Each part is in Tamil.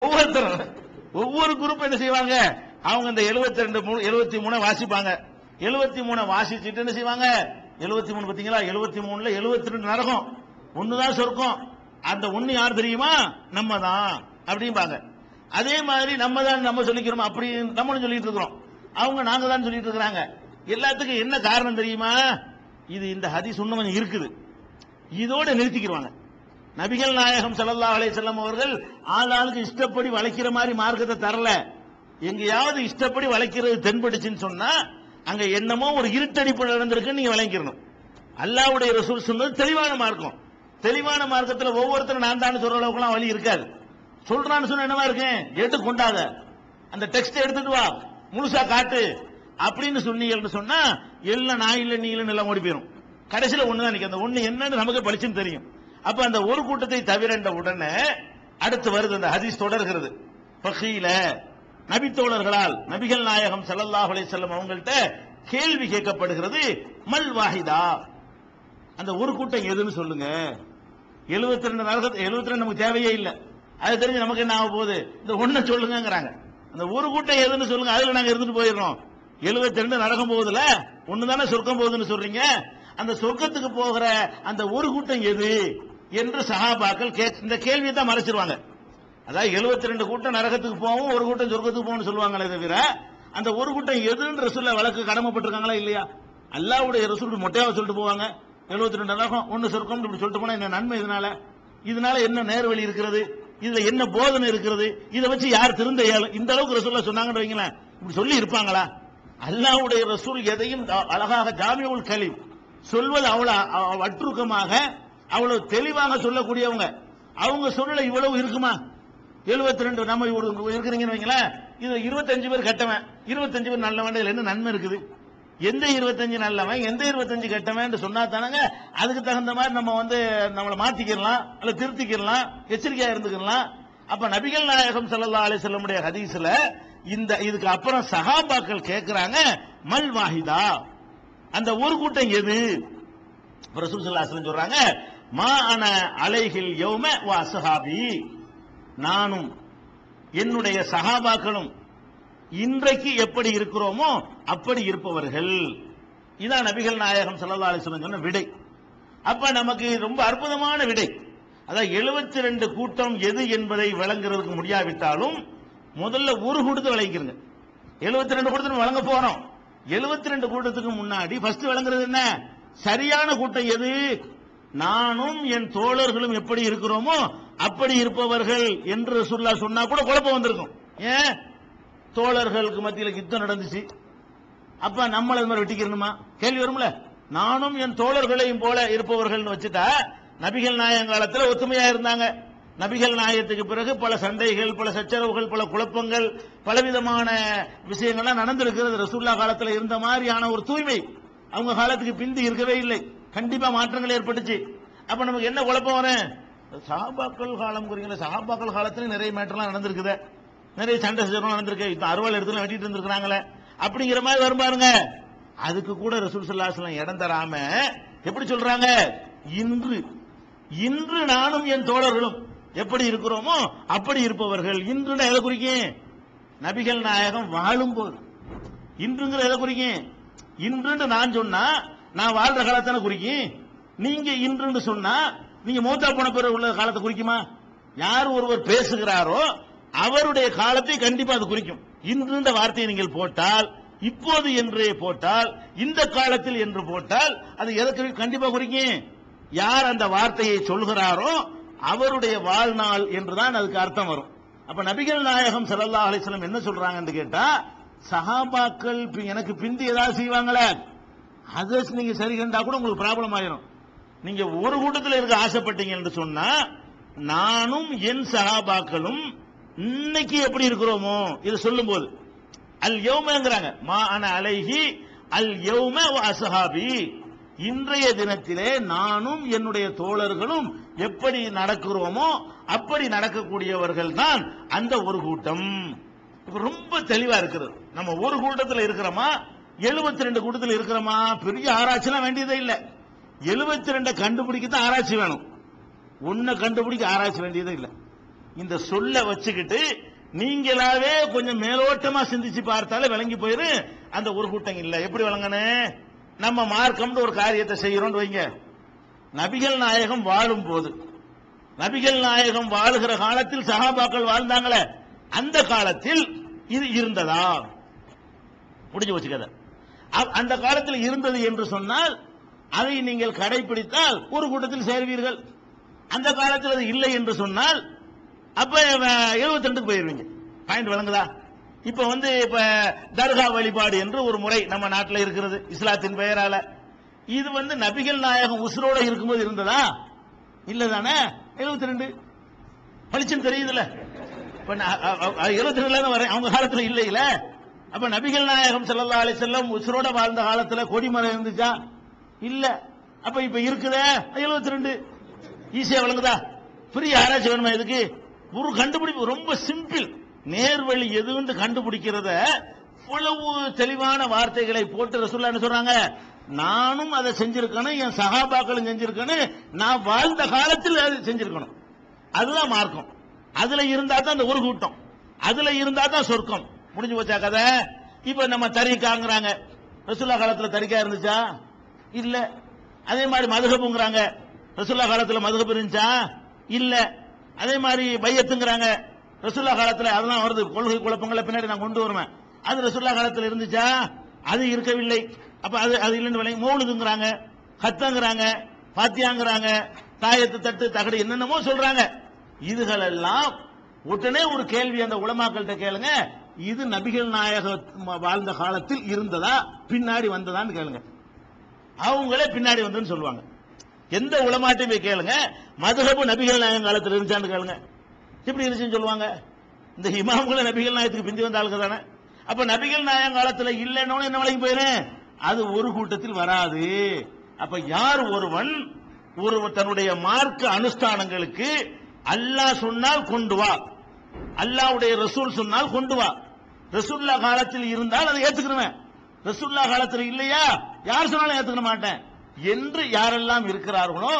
ஒவ்வொருத்தரும் ஒவ்வொரு குரூப் என்ன செய்வாங்க, அவங்க இந்த 73 வாசிப்பாங்க. 73 வாசிச்சுட்டு என்ன செய்வாங்க, 73 பாத்தீங்களா, 73ல 72 நரகம், ஒண்ணுதான் சொர்க்கம். அந்த ஒண்ணு யார் தெரியுமா, நம்ம தான் அப்படிம்பாங்க. அதே மாதிரி நம்ம தான் நம்ம சொல்லிக்கிறோம், அப்படி நம்மளும் சொல்லிட்டு இருக்கிறோம், அவங்க நாங்க தான் சொல்லிட்டு இருக்கிறாங்க. எல்லாத்துக்கும் என்ன காரணம் தெரியுமா, இது இந்த ஹதீஸ் உண்மை இருக்குது, இதோட நிறுத்திக்கிறாங்க. நபிகள் நாயகம் ஸல்லல்லாஹு அலைஹி வஸல்லம் அவர்கள் ஆளாளுக்கு இஷ்டப்படி வளைக்கிற மாதிரி மார்க்கத்தை தரல. எங்கேயாவது இஷ்டப்படி வளைக்கிறது தென்படுச்சுன்னு சொன்னா அங்க என்னமோ ஒரு இருட்டடிப்பு நடந்திருக்கு நீங்க விளங்கிக்கணும். அல்லாஹ்வுடைய ரசூல் சொன்னது தெளிவான மார்க்கம். தெளிவான மார்க்கத்தில் ஒவ்வொருத்தரும் நான் தான் சொல்ற அளவுக்குலாம் வழி இருக்காது. சொல்றான்னு சொன்ன என்னவா இருக்கு, எடுத்து கொண்டாத, அந்த டெக்ஸ்ட் எடுத்துட்டு வா, முழுசா காட்டு அப்படின்னு சொன்னீங்கன்னு சொன்னா எல்லாம் நான் இல்ல நீ இல்ல எல்லாம் ஓடி போயிடும். கடைசியில ஒண்ணுதான் நினைக்க, அந்த ஒண்ணு என்னன்னு நமக்கு பளிச்சுன்னு தெரியும். அப்ப அந்த ஒரு கூட்டத்தை தவிர உடனே அடுத்து வருது அந்த ஹதீஸ் தொடர்கிறது. ஃபகீல நபித்தோழர்களால் நபிகள் நாயகம் ஸல்லல்லாஹு அலைஹி வஸல்லம் அவங்கள்ட்ட கேள்வி கேட்கப்படுகிறது, மல் வாஹிதா, அந்த ஒரு கூட்டம் எதுன்னு சொல்லுங்க. 72 நரகத்தை 72 நமக்கு தேவையே இல்லை, அது தெரிஞ்சு நமக்கு என்ன ஆக போகுது, இந்த ஒண்ண சொல்லுங்கிறாங்க. அந்த ஒரு கூட்டம் எதுன்னு சொல்லுங்க, அதுல நாங்க இருந்துட்டு போயிடுறோம். 72 நரகம் போகுதுல, ஒண்ணுதானே சொர்க்கம் போகுதுன்னு சொல்றீங்க, அந்த சொர்க்கத்துக்கு போகிற அந்த ஒரு கூட்டம் எது என்று சஹாபாக்கள் இந்த கேள்வியை தான் மறைச்சிருவாங்க. அதாவது 72 கூட்டம் நரகத்துக்கு போவோம், ஒரு கூட்டம் சொர்க்கத்துக்கு போவோம்னு சொல்லுவாங்களே தவிர அந்த ஒரு கூட்டம் எதுன்னு ரசூலுல்லாஹ் வழக்கு கடமைப்பட்டிருக்காங்களா இல்லையா? அல்லாஹ்வுடைய ரசூல் மொட்டையாவை சொல்லிட்டு போவாங்க, 72 நரகம் ஒன்னு சொர்க்கம் இப்படி சொல்லிட்டு போனா என்ன நன்மை, இதனால என்ன நேர்வழி இருக்கிறது, இதுல என்ன போதனை இருக்கிறது, இதை வச்சு யார் திருந்த இயலும், இந்த அளவுக்கு ரசூலுல்லாஹ் சொன்னாங்கன்னு வைங்களேன், இப்படி சொல்லி இருப்பாங்களா? அல்லாஹ்வுடைய ரசூல் எதையும் அழகாக ஜாமிஉல் கலீம் சொல்வது அவ்வளவு அற்றுக்கமாக அவ்வளவு தெளிவாக சொல்லக்கூடியவங்க. அவங்க சொல்லல இவ்வளவு இருக்குமா? 72 நம்ம இருக்கிறீங்கன்னு வைங்களேன், இது 25 பேர் கட்டவன், 25 பேர் நல்லவன், என்ன நன்மை இருக்குது? எந்த 25 நல்லவன் எந்த 25 கட்டவன் சொன்னா தானங்க அதுக்கு தகுந்த மாதிரி நம்ம நம்மளை மாத்திக்கலாம் அல்ல திருத்திக்கலாம், எச்சரிக்கையா இருந்துக்கலாம். அப்ப நபிகள் நாயகம் ஸல்லல்லாஹு அலைஹி வஸல்லம் ஹதீஸ்ல இதுக்கு அப்புறம் சஹாபாக்கள் கேட்கிறாங்க, மல் வாஹிதா, அந்த ஒரு கூட்டம் எது? ரசூல் ஸல்லல்லாஹு அலைஹி வஸல்லம் சொல்றாங்க, மா அன அலைஹில் யௌம வ அஸ்ஹாபி, நானும் என்னுடைய சஹாபாக்களும் இன்றைக்கு எப்படி இருக்கிறோமோ அப்படி இருப்பவர்கள். இதான் நபிகள் நாயகம் ஸல்லல்லாஹு அலைஹி வஸல்லம் சொன்ன விடை. அப்ப நமக்கு ரொம்ப அற்புதமான விடை. அதாவது 72 கூட்டம் எது என்பதை விளங்குறதுக்கு முடியாவிட்டாலும் முதல்ல ஒரு கூட்டத்தை விளங்கிக்கிறங்க. 72 கூட்டத்தை வழங்க போறோம். 72 கூட்டத்துக்கு முன்னாடி ஃபர்ஸ்ட் விளங்குறது என்ன, சரியான கூட்டம் எது? நானும் என் தோழர்களும் எப்படி இருக்கிறோமோ அப்படி இருப்பவர்கள் என்று ரசூலுல்லாஹ் சொன்னா கூட குழப்பம் வந்திருக்கும். ஏன்? தோழர்களுக்கு மத்தியில் யுத்தம் நடந்துச்சு, அப்ப நம்மள அது மாதிரி வெட்டிக்கணுமா கேள்வி வரும்ல. நானும் என் தோழர்களையும் போல இருப்பவர்கள் வச்சுட்டா நபிகள் நாயகம் காலத்தில் ஒத்துமையா இருந்தாங்க. நபிகள் நாயகத்துக்கு பிறகு பல சண்டைகள், பல சச்சரவுகள், பல குழப்பங்கள், பலவிதமான விஷயங்கள்லாம் நடந்திருக்கிறது. ரசூலுல்லாஹ் காலத்தில் இருந்த மாதிரியான ஒரு தூய்மை அவங்க காலத்துக்கு பிந்தி இருக்கவே இல்லை. கண்டிப்பா மாற்றங்கள் ஏற்பட்டுச்சு. அப்ப நமக்கு என்ன குழப்பம் வரும்? சஹாபாக்கள் காலம் குறிங்களா, சஹாபாக்கள் காலத்துல நிறைய மேட்டர்லாம் நடந்திருக்குது, நிறைய சண்டை சச்சரவு நடந்திருக்கு, இப்ப அறுவாள் இடத்துல வெட்டிட்டு இருந்திருக்காங்களே அப்படிங்கிற மாதிரி வரும் பாருங்க. அதுக்கு கூட ரசூல் ஸல்லல்லாஹு அலைஹி வஸல்லம் இடம் தராம எப்படி சொல்றாங்க, இன்று இன்று நானும் என் தோழர்களும் எப்படி இருக்கிறோமோ அப்படி இருப்பவர்கள். இன்று எதை குறிக்கும்? நபிகள் நாயகம் வாழும் போது. இன்றுங்கிற எதை குறிக்கும்? இன்று நான் சொன்னா நான் வாழ்ற காலத்தான குறிக்கும். நீங்க இன்று சொன்னா நீங்க மூத்தா போன பிறகு உள்ள காலத்தை குறிக்குமா? யார் ஒருவர் பேசுகிறாரோ அவருடைய காலத்தை கண்டிப்பா அது குறிக்கும். இன்று வார்த்தையை நீங்கள் போட்டால், இப்போது என்று போட்டால், இந்த காலத்தில் என்று போட்டால் அது எதற்கு கண்டிப்பா குறிக்கும்? யார் அந்த வார்த்தையை சொல்கிறாரோ அவருடைய வாழ்நாள் என்றுதான் அதுக்கு அர்த்தம் வரும். அப்ப நபிகள் நாயகம் ஸல்லல்லாஹு அலைஹி வஸல்லம் என்ன சொல்றாங்கன்னு கேட்டா, சஹாபாக்கள் எனக்கு பிந்தி ஏதாவது செய்வாங்களே அதை நீங்க சரி கண்டா கூட உங்களுக்கு ப்ராப்ளம் ஆயிரும். நீங்க ஒரு கூட்டத்தில் இருக்க ஆசைப்பட்டீங்க என்று சொன்னா நானும் என் சஹாபாக்களும் இன்னைக்கு எப்படி இருக்கிறோமோ இது சொல்லும் போது அல் யௌமங்கறாங்க, மா அன அலைஹி அல் யௌம வ அஸ்ஹாபி, இன்றைய தினத்திலே நானும் என்னுடைய தோழர்களும் எப்படி நடக்கிறோமோ அப்படி நடக்கக்கூடியவர்கள் தான் அந்த ஒரு கூட்டம். ரொம்ப தெளிவா இருக்கிறது. நம்ம ஒரு கூட்டத்தில் இருக்கிறோமா 72 கூட்டத்தில் இருக்கிறோமா? பெரிய ஆராய்ச்சிலாம் வேண்டியதே இல்லை. 72 கண்டுபிடிக்க தான் ஆராய்ச்சி வேணும், ஒன்ன கண்டுபிடிக்க ஆராய்ச்சி வேண்டியதே இல்லை. இந்த சொல்ல வச்சுக்கிட்டு நீங்களாவே கொஞ்சம் மேலோட்டமா சிந்திச்சு பார்த்தாலே விளங்கி போயிரு அந்த ஒரு கூட்டம் இல்ல. எப்படி விளங்கனே? நம்ம மார்க்கம்னு ஒரு காரியத்தை செய்யறோம் வைங்க. நபிகள் நாயகம் வாழும் போது, நபிகள் நாயகம் வாழுகிற காலத்தில் சஹாபாக்கள் வாழ்ந்தாங்களே, அந்த காலத்தில் இது இருந்ததா? முடிஞ்சு வச்சுக்கத. அந்த காலத்தில் இருந்தது என்று சொன்னால் அதை நீங்கள் கடைபிடித்தால் ஒரு கூட்டத்தில் சேர்வீர்கள். அந்த காலத்தில் அது இல்லை என்று சொன்னால் அப்ப 72க்கு போயிருவீங்க. பாயிண்ட் விளங்குதா? இப்ப தர்கா வழிபாடு என்று ஒரு முறை நம்ம நாட்டில் இருக்கிறது இஸ்லாத்தின் பெயரால. இது நபிகள் நாயகம் உசுரோட இருக்கும்போது இருந்ததா? இல்லதானே? 72 பளிச்சுன்னு தெரியுதுல. 72 வரேன், அவங்க காலத்தில் இல்லை இல்ல. அப்ப நபிகள் நாயகம் ஸல்லல்லாஹு அலைஹி வஸல்லம் உசுரோட வாழ்ந்த காலத்துல கொடிமரம் இருந்துச்சா? இல்ல. அப்ப இப்ப இருக்குதே 72. ஈஸியா விளங்குதா? பெரிய ஆராய்ச்சி வேணுமா இதுக்கு? ஒரு கண்டுபிடிப்பு ரொம்ப சிம்பிள். நேர்வழி எதுன்னு கண்டுபிடிக்கிறத இவ்வளவு தெளிவான வார்த்தைகளை போட்டு ரசூலுல்லாஹ் என்ன சொல்றாங்க? நானும் அதை செஞ்சிருக்கணும், என் சஹாபாக்களும் செஞ்சிருக்கணும், நான் வாழ்ந்த காலத்தில் அதை செஞ்சிருக்கணும். அதுதான் மார்க்கம். அதுல இருந்தா தான் அந்த ஒரு கூட்டம், அதுல இருந்தா தான் சொர்க்கம். முடிஞ்சு போச்சா கதை? இப்ப நம்ம தரிகாங்கிறாங்க. ரசூலுல்லாஹ் காலத்துல தரிகா இருந்துச்சா? இல்ல. அதே மாதிரி மதுஹப்ங்கறாங்க. ரசூலுல்லாஹ் காலத்துல மதுஹப் இருந்துச்சா? இல்ல. அதே மாதிரி பையத்துங்கறாங்க. ரசூலுல்லாஹ் காலத்துல அதெல்லாம் வருது, கொள்கை குழப்பங்களை பின்னாடி நான் கொண்டு வருவேன். அது ரசூலுல்லாஹ் காலத்துல இருந்துச்சா? அது இருக்கவில்லை. அப்ப அது இல்லன்னு விளங்கி. மௌலிதுங்கறாங்க, ஹத்தங்கறாங்க, பாத்தியாங்கறாங்க, தாயத்து தட்டு தகடு என்னென்னமோ சொல்றாங்க. இதுகளெல்லாம் உடனே ஒரு கேள்வி அந்த உலமாக்கள்கிட்ட கேளுங்க, இது நபிகள் நாயகம் வாழ்ந்த காலத்தில் இருந்ததா பின்னாடி வந்ததான்னு கேளுங்க. அவங்களே பின்னாடி வந்ததுன்னு சொல்லுவாங்க. எந்த உலமாட்டையும் போய் கேளுங்க, மதுஹப் நபிகள் நாயகம் காலத்தில் இருந்துச்சான்னு கேளுங்க, எப்படி இருந்துச்சுன்னு சொல்லுவாங்க. இந்த இமாம்களை நபிகள் நாயகத்துக்கு பிந்தி வந்த ஆளுங்க தானே. அப்ப நபிகள் நாயகம் காலத்தில் இல்லைன்னு என்ன வழங்கி போயிரு, அது ஒரு கூட்டத்தில் வராது. அப்ப யார் ஒருவன் தன்னுடைய மார்க்க அனுஷ்டானங்களுக்கு அல்லாஹ் சொன்னால் கொண்டு வா, அல்லாஹ்வுடைய ரசூல் சொன்னால் கொண்டு வா, ரசூலுல்லாஹ் காலத்தில் இருந்தால் அதை ஏத்துக்கிறேன், ரசூலுல்லாஹ் காலத்தில் இல்லையா யார் சொன்னாலும் ஏத்துக்க மாட்டேன் என்று யாரெல்லாம் இருக்கிறார்களோ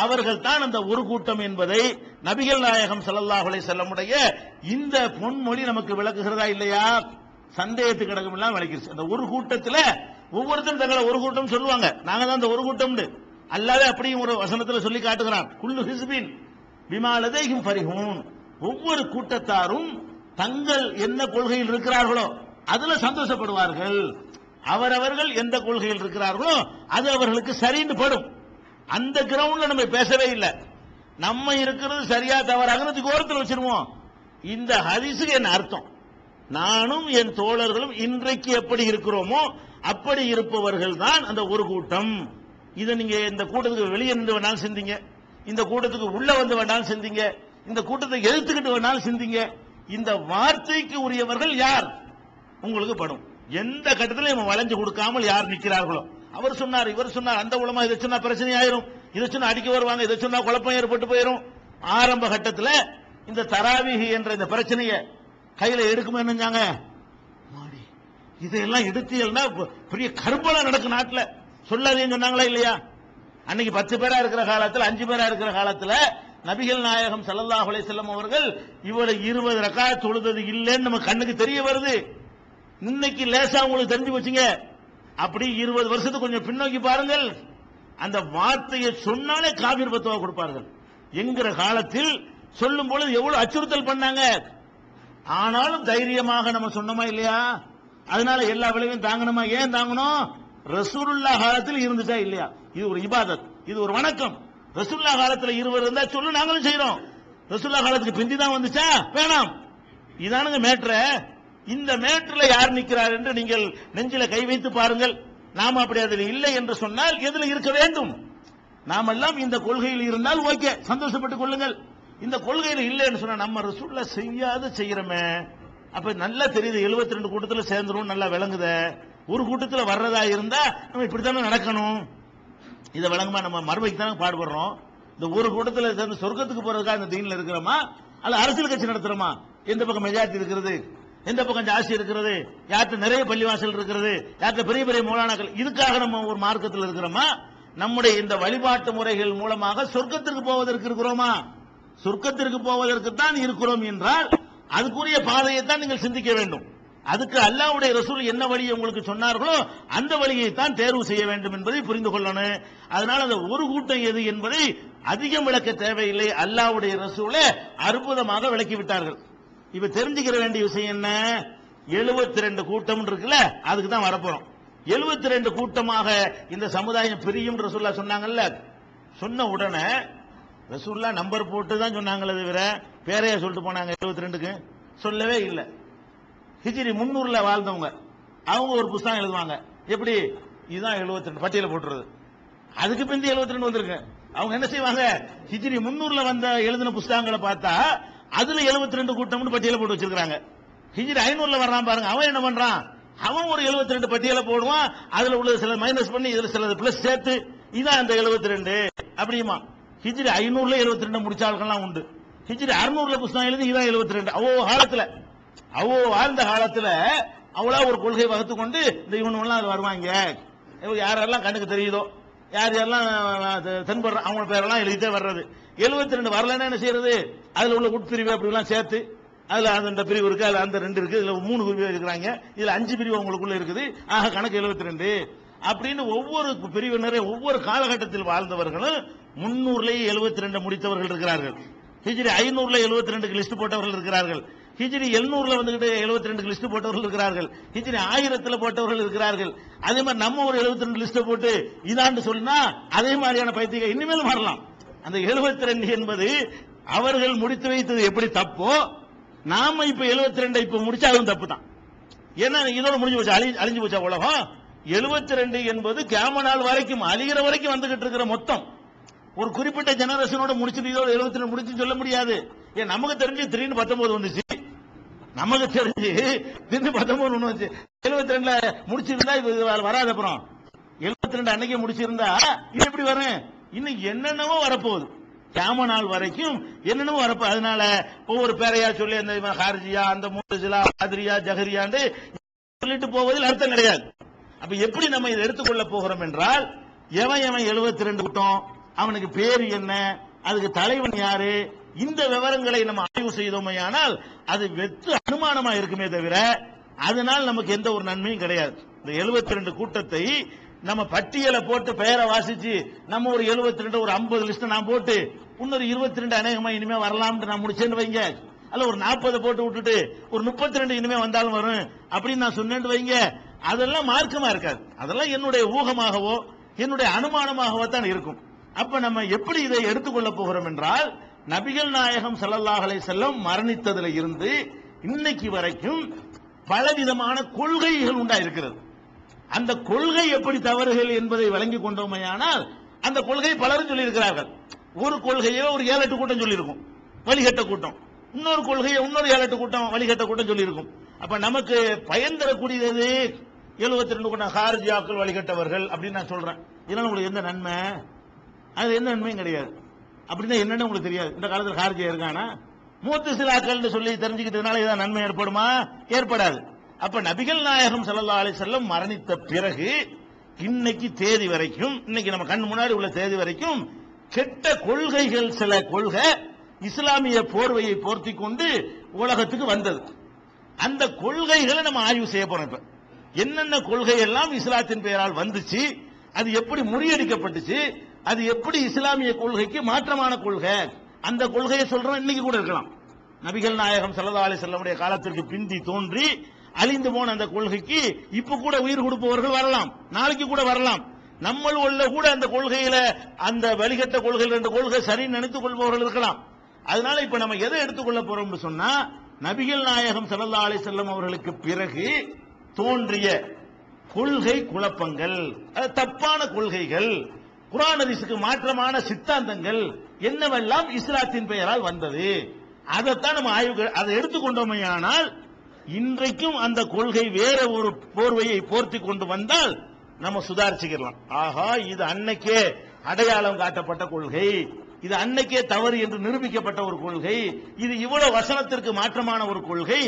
அவர்கள் தான் அந்த ஒரு கூட்டம் என்பதை நபிகள் நாயகம் ஸல்லல்லாஹு அலைஹி வஸல்லமுடைய இந்த பொன்மொழி நமக்கு விளக்குகிறதா இல்லையா? சந்தேகத்துக்கு இடமில்லாம விளக்கிருச்சு. அந்த ஒரு கூட்டத்தில் ஒவ்வொருத்தரும் தங்களை ஒரு கூட்டம் சொல்லுவாங்க, நாங்க தான் அந்த ஒரு கூட்டம். அல்லாஹ்வே அப்படியும் ஒரு வசனத்தில் சொல்லி காட்டுகிறான், குல்லு ஹிஸ்பின் பிமா லதைஹிம் ஃபரிஹூன். ஒவ்வொரு கூட்டத்தாரும் தங்கள் என்ன கொள்கையில் இருக்கிறார்களோ அதுல சந்தோஷப்படுவார்கள். அவரவர்கள் எந்த கொள்கையில் இருக்கிறார்களோ அது அவர்களுக்கு சரின்னு படும். அந்த கிரவுண்ட்ல நம்ம பேசவே இல்லை. நம்ம இருக்கிறது சரியா தவறாக ஓரத்தில் வச்சிருவோம். இந்த ஹதீஸுக்கு என்ன அர்த்தம்? நானும் என் தோழர்களும் இன்றைக்கு எப்படி இருக்கிறோமோ அப்படி இருப்பவர்கள் தான் அந்த ஒரு கூட்டம். இதை நீங்க இந்த கூட்டத்துக்கு வெளியே இருந்து வேணாலும் சிந்திங்க, இந்த கூட்டத்துக்கு உள்ள வந்து வேணாலும் சிந்திங்க, இந்த கூட்டத்தை எதிர்த்துக்கிட்டு வேணாலும் சிந்திங்க. இந்த வார்த்தைக்கு உரியவர்கள் யார் உங்களுக்கு படும். எந்த கட்டத்திலும் நம்ம வளைஞ்சு கொடுக்காமல் யார் நிற்கிறார்களோ, அவர் சொன்னார் இவர் சொன்னார், அந்த உலமா இதை சொன்னா பிரச்சனை ஆயிரும், இதை சொன்னா அடிக்க வருவாங்க, இதை சொன்னா குழப்பம் ஏற்பட்டு போயிரும். ஆரம்ப கட்டத்தில் இந்த தராவீஹ் என்ற இந்த பிரச்சனையை கையில எடுக்குமே நினைச்சாங்க. இதையெல்லாம் எடுத்தீங்கன்னா பெரிய கரும்பலா நடக்கும் நாட்டில், சொல்லாதீங்க சொன்னாங்களா இல்லையா? அன்னைக்கு 10 பேரா இருக்கிற காலத்தில் 5 பேரா இருக்கிற காலத்தில் நபிகள் நாயகம் ஸல்லல்லாஹு அலைஹி வஸல்லம் அவர்கள் இவ்வளவு 20 ரக்காத் தொழுதது இல்லைன்னு நம்ம கண்ணுக்கு தெரிய வருது. இன்னைக்கு லேசா உங்களுக்கு தெரிஞ்சு வச்சுங்க. அப்படி 20 வருஷத்துக்கு கொஞ்சம் பின்னோக்கி பாருங்கள், அந்த வார்த்தையை சொன்னாலே காபீர் பத்துவா கொடுப்பார்கள் என்கிற காலத்தில் சொல்லும் பொழுது எவ்வளவு அச்சுறுத்தல் பண்ணாங்க. ஆனாலும் தைரியமாக நம்ம சொன்னோமா இல்லையா? அதனால எல்லா விளைவையும் தாங்கணுமா? ஏன் தாங்கணும்? ரசூலுல்லாஹ் காலத்தில் இருந்துச்சா இல்லையா? இது ஒரு இபாதத், இது ஒரு வணக்கம். ரசூலுல்லாஹ் காலத்தில் 20 இருந்தா சொல்லு, நாங்களும் செய்யறோம். ரசூலுல்லாஹ் காலத்துக்கு பிந்தி தான் வந்துச்சா? வேணாம். இதானுங்க மேட்ரு. இந்த மேட்ரில் யார் நிற்கிறார் என்று நீங்கள் நெஞ்சில கை வைத்து பாருங்கள். நாம அப்படி அதில் இல்லை என்று சொன்னால் எதில் இருக்க வேண்டும்? நாமெல்லாம் இந்த கொள்கையில் இருந்தால் ஓகே, சந்தோஷப்பட்டுக் கொள்ளுங்கள். இந்த கொள்கையில் இல்லை என்று சொன்னா நம்ம ரசூலுல்லாஹ் செய்யாத செய்யறமே. அப்ப நல்லா தெரியுது, 72 கூட்டத்தில் சேர்ந்துரும், நல்லா விளங்குத. ஒரு கூட்டத்தில் வர்றதா இருந்தா நம்ம இப்படித்தானே நடக்கணும். இதை விளங்குமா? நம்ம மறுமைக்கு தானே பாடுபடுறோம். இந்த ஒரு கூட்டத்தில் சேர்ந்து சொர்க்கத்துக்கு போறதுக்காக இந்த தீன்ல இருக்கிறோமா, அல்ல அரசியல் கட்சி நடத்துறோமா? எந்த பக்கம் மெஜாரிட்டி இருக்கிறது, எந்த பக்கம் ஜாஸ்தி இருக்கிறது, யார்கிட்ட நிறைய பள்ளிவாசல் இருக்கிறது, யார்கிட்ட பெரிய பெரிய மௌலானாக்கள், இதுக்காக நம்ம ஒரு மார்க்கத்தில் இருக்கிறோமா? நம்முடைய இந்த வழிபாட்டு முறைகள் மூலமாக சொர்க்கத்திற்கு போவதற்கு இருக்கிறோமா? சொர்க்கத்திற்கு போவதற்கு தான் இருக்கிறோம் என்றால் அதுக்குரிய பாதையை தான் நீங்கள் சிந்திக்க வேண்டும். அதுக்கு அல்லாஹ்வுடைய ரசூல் என்ன வழியை உங்களுக்கு சொன்னார்களோ அந்த வழியை தான் தேர்வு செய்ய வேண்டும் என்பதை புரிந்து கொள்ளணும். அதனால அந்த ஒரு கூட்டம் எது என்பதை அதிகம் விளக்க தேவையில்லை. அல்லாஹ்வுடைய ரசூலை அற்புதமாக விளக்கி விட்டார்கள். இப்ப தெரிஞ்சுக்கிற வேண்டிய விஷயம் என்ன, 72 கூட்டம் இருக்குல்ல, அதுக்கு தான் வரப்போறோம். 72 கூட்டமாக இந்த சமுதாயம் பிரியும் ரசூல்லா சொன்னாங்கல்ல. சொன்ன உடனே ரசூல்லா நம்பர் போட்டு தான் சொன்னாங்களே தவிர பேரையா சொல்லிட்டு போனாங்க 72க்கு சொல்லவே இல்லை. ஹிஜ்ரி 300ல வாழ்ந்தவங்க அவங்க ஒரு புத்தகம் எழுதுவாங்க. எப்படி இதுதான் 72 பட்டியல போட்டுறது. அதுக்கு பிந்தி 72 வந்திருக்கு. அவங்க என்ன செய்வாங்க, ஹிஜ்ரி 300ல வந்த எழுதின புத்தகங்களை பார்த்தா அதுல 72 கூட்டம்னு பட்டியல போட்டு வச்சிருக்காங்க. ஹிஜ்ரி 500ல வர்றான் பாருங்க, அவன் என்ன பண்றான், அவன் ஒரு 72 பட்டியல போடுவான். அதுல உள்ள சில மைனஸ் பண்ணி இதுல சில பிளஸ் சேர்த்து இதான் அந்த 72 அப்படியுமா. ஹிஜ்ரி 500ல 72 முடிச்ச ஆட்கள்லாம் உண்டு. ஹிஜ்ரி 600ல புத்தகம் எழுதி இதான் 72. அவ்வளோ வாழ்ந்த காலத்துல அவ்வளோ ஒரு கொள்கை வகுத்து கொண்டு இந்த இவனுலாம் அது வருவாங்க. யாரெல்லாம் கண்ணுக்கு தெரியுதோ யார் யாரெல்லாம் தென்படுற அவங்க பேரெல்லாம் எழுதிட்டே வர்றது. 72 வரலன்னா என்ன செய்யறது, அதுல உள்ள உட்பிரிவு அப்படிலாம் சேர்த்து அதுல அந்த பிரிவு இருக்கு, அதுல அந்த 2 இருக்கு, இதுல 3 பிரிவு இருக்கிறாங்க, இதுல 5 பிரிவு உங்களுக்குள்ள இருக்குது, ஆக கணக்கு 72 அப்படின்னு ஒவ்வொரு பிரிவினரை ஒவ்வொரு காலகட்டத்தில் வாழ்ந்தவர்களும் 300லேயே 72 முடித்தவர்கள் இருக்கிறார்கள். ஹிஜ்ரி 500ல 72க்கு லிஸ்ட் போட்டவர்கள் இருக்கிறார்கள். ஹிஜ்ரி 700ல வந்துகிட்டு 72க்கு லிஸ்ட் போட்டவர்கள் இருக்கிறார்கள். ஹிஜ்ரி 1000ல போட்டவர்கள் இருக்கிறார்கள். அதே மாதிரி நம்ம ஒரு 72 லிஸ்ட் போட்டு இதாண்டு சொன்னா அதே மாதிரியான பைத்தியம் இனிமேல் வரலாம். அந்த 72 என்பது அவர்கள் முடித்து வைத்தது எப்படி தப்போ நாம இப்ப 72 இப்ப முடிச்சா அதுவும் தப்பு தான். ஏன்னா இதோட முடிஞ்சு போச்சா, அழிஞ்சு போச்சா உலகம். 72 என்பது கியாம நாள் வரைக்கும் அழிகிற வரைக்கும் வந்துகிட்டு இருக்கிற மொத்தம். ஒரு குறிப்பிட்ட ஜெனரேஷனோட முடிச்சுட்டு இதோட 72 முடிச்சு சொல்ல முடியாது. ஏன் நமக்கு தெரிஞ்சு திடீர்னு 19 வந்துச்சு, நமக்கு தெரிஞ்சு திடீர்னு 19 ஒண்ணு வந்துச்சு. 72ல முடிச்சிருந்தா இது வராது. அப்புறம் 72 அன்னைக்கு முடிச்சிருந்தா இது எப்படி வரும், இன்னும் என்னென்னவோ வரப்போகுது. கியாம நாள் வரைக்கும் என்னென்னவோ வரப்போ. அதனால ஒவ்வொரு பேரையா சொல்லி அந்த ஹார்ஜியா அந்த முத்தசிலா ஆதிரியா ஜஹரியாண்டு சொல்லிட்டு போவதில் அர்த்தம் கிடையாது. அப்ப எப்படி நம்ம இதை எடுத்துக்கொள்ள போகிறோம் என்றால் எவன் 72 கூட்டம், அவனுக்கு பேர் என்ன, அதுக்கு தலைவன் யாரு, இந்த விவரங்களை நம்ம ஆய்வு செய்தோமையானால் அது வெற்று அனுமானமா இருக்குமே தவிர அதனால் நமக்கு எந்த ஒரு நன்மையும் கிடையாது. இந்த 72 கூட்டத்தை நம்ம பட்டியலை போட்டு பெயரை வாசிச்சு நம்ம ஒரு 72 ஒரு 50 லிஸ்ட் நான் போட்டு இன்னொரு 22 அநேகமா இனிமே வரலாம்னு நான் முடிச்சேன்னு வைங்க, அல்ல ஒரு 40 போட்டு விட்டுட்டு ஒரு 32 இனிமே வந்தாலும் வரும் அப்படின்னு நான் சொன்னேன்னு வைங்க, அதெல்லாம் மார்க்கமா இருக்காது. அதெல்லாம் என்னுடைய ஊகமாகவோ என்னுடைய அனுமானமாகவோ தான் இருக்கும். அப்ப நம்ம எப்படி இதை எடுத்துக்கொள்ள போகிறோம் என்றால் நபிகள் நாயகம் ஸல்லல்லாஹு அலைஹி வஸல்லம் மரணித்ததுல இருந்து இன்னைக்கு வரைக்கும் பலவிதமான கொள்கைகள் உண்டா இருக்கிறது. அந்த கொள்கை எப்படி தவறுகள் என்பதை வழங்கி கொண்டோமையானால் அந்த கொள்கை பலரும் சொல்லியிருக்கிறார்கள். ஒரு கொள்கையோ ஒரு 7-8 கூட்டம் சொல்லியிருக்கும் வழிகட்ட கூட்டம், இன்னொரு கொள்கையை இன்னொரு 7-8 கூட்டம் வழிகட்ட கூட்டம் சொல்லியிருக்கும். அப்ப நமக்கு பயன் தரக்கூடியது 72 கூட்டம் ஹாரிஜியாக்கள் வழிகட்டவர்கள் அப்படின்னு நான் சொல்றேன். இதனால உங்களுக்கு எந்த நன்மை, அது எந்த நன்மையும் கிடையாது. அப்படின்னா என்னன்னு உங்களுக்கு தெரியாது. இந்த காலத்தில் ஹாரிஜியா இருக்கானா, முத்தசிலாக்கள் சொல்லி தெரிஞ்சுக்கிட்டதுனால ஏதாவது நன்மை ஏற்படுமா, ஏற்படாது. அப்ப நபிகள் நாயகம் ஸல்லல்லாஹு அலைஹி வஸல்லம் மரணித்த பிறகு இன்னைக்கு தேதி வரைக்கும், இன்னைக்கு நம்ம கண் முன்னாடி உள்ள தேதி வரைக்கும் கெட்ட கொள்கைகள் சில கொள்கை இஸ்லாமிய போர்வையை போர்த்தி கொண்டு உலகத்துக்கு வந்தது. அந்த கொள்கைகளை நம்ம ஆய்வு செய்ய போறோம். இப்ப என்னென்ன கொள்கை எல்லாம் இஸ்லாத்தின் பெயரால் வந்துச்சு, அது எப்படி முறியடிக்கப்பட்டுச்சு, அது எப்படி இஸ்லாமிய கொள்கைக்கு மாற்றமான கொள்கை, அந்த கொள்கையை சொல்றோம். இன்னைக்கு கூட இருக்கலாம். நபிகள் நாயகம் ஸல்லல்லாஹு அலைஹி வஸல்லம் காலத்திற்கு பிந்தி தோன்றி அழிந்து போன அந்த கொள்கைக்கு இப்ப கூட உயிர் கொடுப்பவர்கள் வரலாம், நாளைக்கு கூட வரலாம். நம்மள் உள்ள கூட அந்த கொள்கையில அந்த வழிகட்ட கொள்கையில் 2 கொள்கை சரி நினைத்துக் கொள்பவர்கள் இருக்கலாம். அதனால இப்ப நம்ம எதை எடுத்துக்கொள்ள போறோம் சொன்னா நபிகள் நாயகம் ஸல்லல்லாஹு அலைஹி வஸல்லம் அவர்களுக்கு பிறகு தோன்றிய கொள்கை குழப்பங்கள், தப்பான கொள்கைகள், குர்ஆன் ஹதீஸுக்கு மாற்றமான சித்தாந்தங்கள் என்னவெல்லாம் இஸ்லாத்தின் பெயரால் வந்தது, அதைத்தான் நம்ம ஆய்வு அதை எடுத்துக்கொண்டோமையானால் இன்றைக்கும் அந்த கொள்கை வேற ஒரு போர்வையை போர்த்தி கொண்டு வந்தால் நம்ம சுதாரிச்சுக்கலாம். ஆஹா, இது அன்னைக்கே அடையாளம் காட்டப்பட்ட கொள்கை, இது அன்னைக்கே தவறு என்று நிரூபிக்கப்பட்ட ஒரு கொள்கை, இது இவ்வளவு வசனத்திற்கு மாற்றமான ஒரு கொள்கை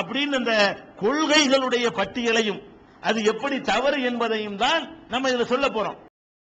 அப்படின்னு இந்த கொள்கைகளுடைய பட்டியலையும் அது எப்படி தவறு என்பதையும் தான் நம்ம இதுல சொல்ல போறோம்.